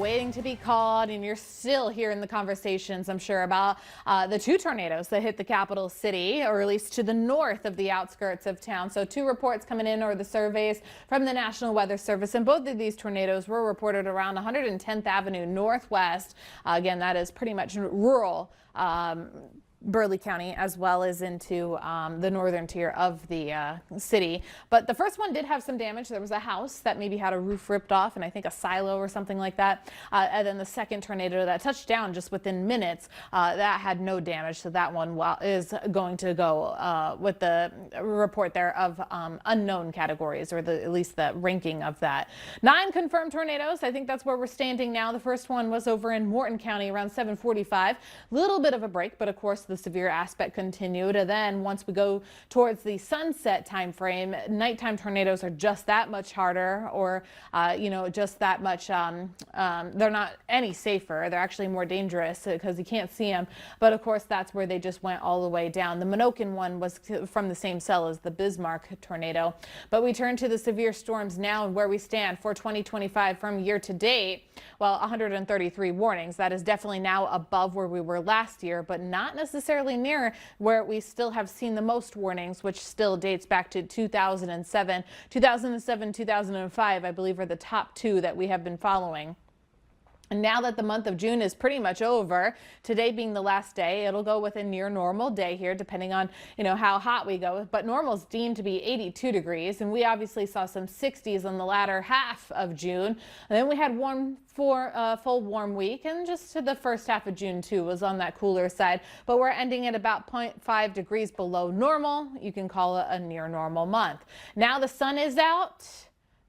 Waiting to be called, and you're still hearing the conversations, I'm sure, about the two tornadoes that hit the capital city, or at least to the north of the outskirts of town. So 2 reports coming in, or the surveys from the National Weather Service, and both of these tornadoes were reported around 110th Avenue Northwest. Again, that is pretty much rural Burleigh County, as well as into the northern tier of the city. But the first one did have some damage. There was a house that maybe had a roof ripped off, and I think a silo or something like that. And then the second tornado that touched down just within minutes, that had no damage. So that one is going to go with the report there of unknown categories, or at least the ranking of that. 9 confirmed tornadoes. I think that's where we're standing now. The first one was over in Morton County around 7:45. Little bit of a break, but of course the severe aspect continued. And then once we go towards the sunset time frame, nighttime tornadoes are just that much harder, or just that much they're not any safer. They're actually more dangerous because you can't see them. But of course that's where they just went all the way down. The Minokan one was from the same cell as the Bismarck tornado. But we turn to the severe storms now, and where we stand for 2025 from year to date. Well, 133 warnings. That is definitely now above where we were last year, but not necessarily near where we still have seen the most warnings, which still dates back to 2007. 2005, I believe, are the top 2 that we have been following. And now that the month of June is pretty much over, today being the last day, it'll go with a near normal day here, depending on, how hot we go. But normal is deemed to be 82 degrees. And we obviously saw some 60s on the latter half of June. And then we had full warm week, and just to the first half of June too was on that cooler side. But we're ending at about 0.5 degrees below normal. You can call it a near normal month. Now the sun is out.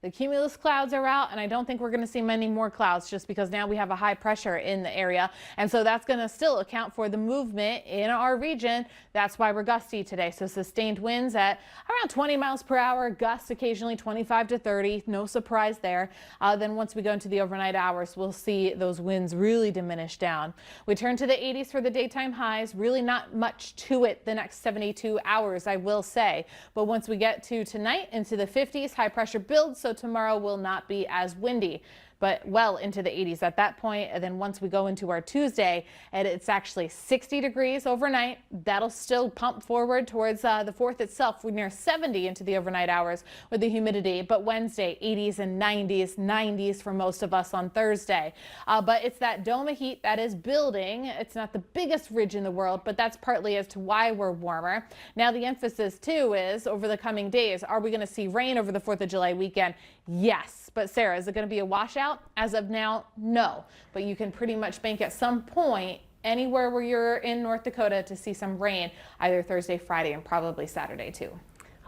The cumulus clouds are out, and I don't think we're going to see many more clouds, just because now we have a high pressure in the area. And so that's going to still account for the movement in our region. That's why we're gusty today. So sustained winds at around 20 miles per hour, gusts occasionally 25 to 30. No surprise there. Then once we go into the overnight hours, we'll see those winds really diminish down. We turn to the 80s for the daytime highs. Really not much to it the next 72 hours, I will say. But once we get to tonight, into the 50s, high pressure builds. So tomorrow will not be as windy, but well into the 80s at that point. And then once we go into our Tuesday, and it's actually 60 degrees overnight, that'll still pump forward towards the 4th itself. We're near 70 into the overnight hours with the humidity. But Wednesday, 80s and 90s for most of us on Thursday. But it's that dome of heat that is building. It's not the biggest ridge in the world, but that's partly as to why we're warmer. Now the emphasis too is over the coming days, are we going to see rain over the 4th of July weekend? Yes. But Sarah, is it going to be a washout? As of now, no. But you can pretty much bank at some point anywhere where you're in North Dakota to see some rain either Thursday, Friday, and probably Saturday too.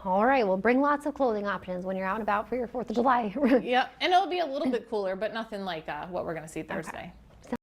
All right, well, bring lots of clothing options when you're out and about for your 4th of July. Yep, and it'll be a little bit cooler, but nothing like what we're going to see Thursday. Okay.